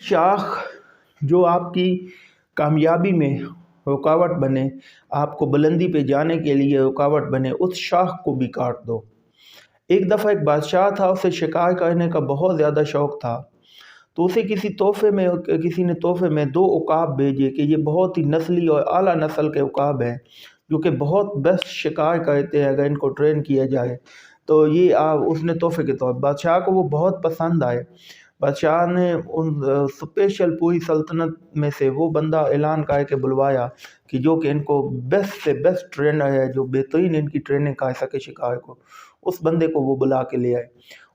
شاخ جو آپ کی کامیابی میں رکاوٹ بنے، آپ کو بلندی پہ جانے کے لیے رکاوٹ بنے، اس شاخ کو بھی کاٹ دو۔ ایک دفعہ ایک بادشاہ تھا، اسے شکار کرنے کا بہت زیادہ شوق تھا، تو اسے کسی نے تحفے میں 2 عقاب بھیجے کہ یہ بہت ہی نسلی اور اعلیٰ نسل کے عقاب ہیں جو کہ بہت بیسٹ شکار کرتے ہیں، اگر ان کو ٹرین کیا جائے تو یہ اس نے تحفے کے طور پر بادشاہ کو وہ بہت پسند آئے۔ بادشاہ نے ان اسپیشل پوری سلطنت میں سے وہ بندہ اعلان کر کے بلوایا کہ جو کہ ان کو بیسٹ سے بیسٹ ٹرینر ہے، جو بہترین ان کی ٹریننگ کر سکے شکار کو، اس بندے کو وہ بلا کے لے آئے۔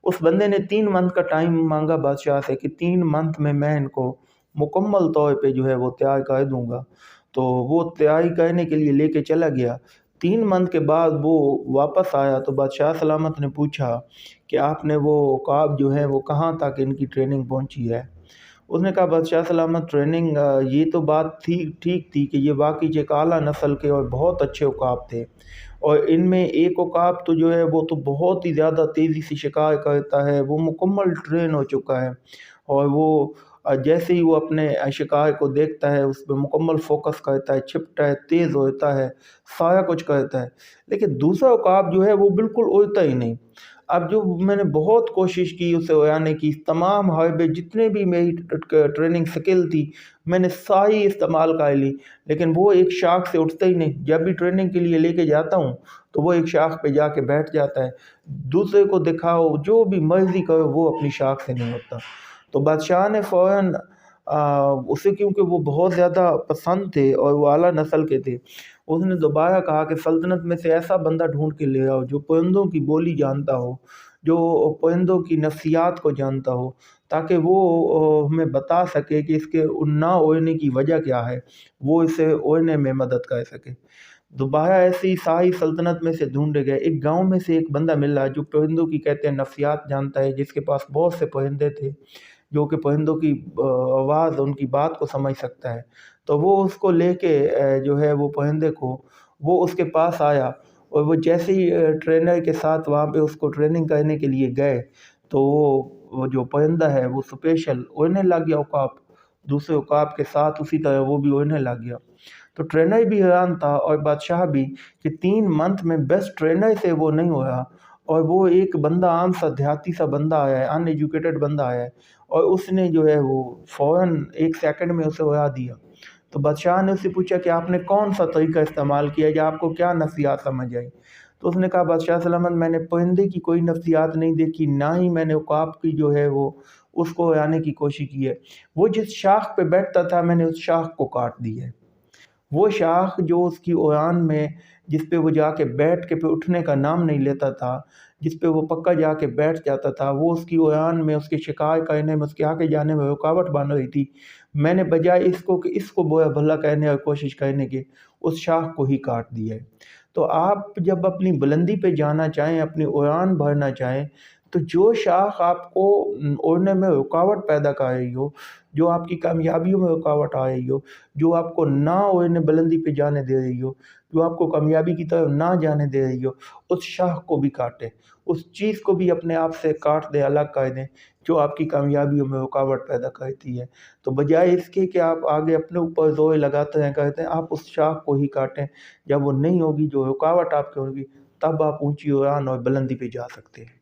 اس بندے نے 3 منتھ کا ٹائم مانگا بادشاہ سے کہ 3 منتھ میں ان کو مکمل طور پہ جو ہے وہ تیار کر دوں گا۔ تو وہ تیاری کرنے کے لیے لے کے چلا گیا۔ 3 منتھ کے بعد وہ واپس آیا تو بادشاہ سلامت نے پوچھا کہ آپ نے وہ عقاب جو ہے وہ کہاں تک ان کی ٹریننگ پہنچی ہے؟ اس نے کہا بادشاہ سلامت ٹریننگ یہ تو بات ٹھیک تھی کہ یہ واقعی ایک اعلیٰ نسل کے اور بہت اچھے عقاب تھے، اور ان میں ایک عقاب تو جو ہے وہ تو بہت ہی زیادہ تیزی سے شکار کرتا ہے، وہ مکمل ٹرین ہو چکا ہے، اور وہ جیسے ہی وہ اپنے شکار کو دیکھتا ہے اس پہ مکمل فوکس کرتا ہے، چھپتا ہے، تیز ہوتا ہے، سارا کچھ کرتا ہے۔ لیکن دوسرا عقاب جو ہے وہ بالکل اڑتا ہی نہیں۔ اب جو میں نے بہت کوشش کی اسے اڑانے کی، تمام حربے جتنے بھی میری ٹریننگ سکل تھی میں نے ساری استعمال کر لی، لیکن وہ ایک شاخ سے اٹھتا ہی نہیں۔ جب بھی ٹریننگ کے لیے لے کے جاتا ہوں تو وہ ایک شاخ پہ جا کے بیٹھ جاتا ہے، دوسرے کو دکھاؤ جو بھی مرضی کرو وہ اپنی شاخ سے نہیں ہوتا۔ تو بادشاہ نے فوراً اسے، کیونکہ وہ بہت زیادہ پسند تھے اور وہ اعلیٰ نسل کے تھے، اس نے دوبارہ کہا کہ سلطنت میں سے ایسا بندہ ڈھونڈ کے لے آؤ جو پرندوں کی بولی جانتا ہو، جو پرندوں کی نفسیات کو جانتا ہو، تاکہ وہ ہمیں بتا سکے کہ اس کے نہ اڑنے کی وجہ کیا ہے، وہ اسے اڑنے میں مدد کر سکے۔ دوبارہ ایسی ساری سلطنت میں سے ڈھونڈے گئے، ایک گاؤں میں سے ایک بندہ ملا جو پرندوں کی کہتے ہیں نفسیات جانتا ہے، جس کے پاس بہت سے پرندے تھے، جو کہ پرندوں کی آواز، ان کی بات کو سمجھ سکتا ہے۔ تو وہ اس کو لے کے جو ہے وہ پرندے کو، وہ اس کے پاس آیا، اور وہ جیسے ہی ٹرینر کے ساتھ وہاں پہ اس کو ٹریننگ کرنے کے لیے گئے تو وہ جو پرندہ ہے وہ اسپیشل اڑنے لگ گیا، عقاب دوسرے عقاب کے ساتھ اسی طرح وہ بھی اڑنے لگ گیا۔ تو ٹرینر بھی حیران تھا اور بادشاہ بھی کہ 3 منتھ میں بیسٹ ٹرینر سے وہ نہیں ہوا، اور وہ ایک بندہ عام سا دیہاتی سا بندہ آیا ہے، ان ایجوکیٹڈ بندہ آیا ہے، اور اس نے جو ہے وہ فوراً 1 سیکنڈ میں اسے اڑا دیا۔ تو بادشاہ نے اس سے پوچھا کہ آپ نے کون سا طریقہ استعمال کیا یا آپ کو کیا نفسیات سمجھ آئی؟ تو اس نے کہا بادشاہ سلامت میں نے پرندے کی کوئی نفسیات نہیں دیکھی، نہ ہی میں نے عقاب کی جو ہے وہ اس کو اڑانے کی کوشش کی ہے، وہ جس شاخ پہ بیٹھتا تھا میں نے اس شاخ کو کاٹ دی ہے۔ وہ شاخ جو اس کی اڑان میں، جس پہ وہ جا کے بیٹھ کے پھر اٹھنے کا نام نہیں لیتا تھا، جس پہ وہ پکا جا کے بیٹھ جاتا تھا، وہ اس کی اڑان میں، اس کے شکار کرنے میں، اس کے آگے جانے میں رکاوٹ بن رہی تھی۔ میں نے بجائے اس کو کہ اس کو بھلا کہنے اور کوشش کرنے کے، اس شاخ کو ہی کاٹ دیا ہے۔ تو آپ جب اپنی بلندی پہ جانا چاہیں، اپنی اڑان بھرنا چاہیں، تو جو شاخ آپ کو اڑنے میں رکاوٹ پیدا کر رہی ہو، جو آپ کی کامیابیوں میں رکاوٹ آ رہی ہو، جو آپ کو نہ اڑنے بلندی پہ جانے دے رہی ہو، جو آپ کو کامیابی کی طرف نہ جانے دے رہی ہو، اس شاخ کو بھی کاٹیں، اس چیز کو بھی اپنے آپ سے کاٹ دیں، الگ کر دیں جو آپ کی کامیابیوں میں رکاوٹ پیدا کرتی ہے۔ تو بجائے اس کے کہ آپ آگے اپنے اوپر زور لگاتے ہیں کرتے ہیں، آپ اس شاخ کو ہی کاٹیں۔ جب وہ نہیں ہوگی، جو رکاوٹ آپ کی ہوگی، تب آپ اونچی اڑان اور بلندی پہ جا سکتے ہیں۔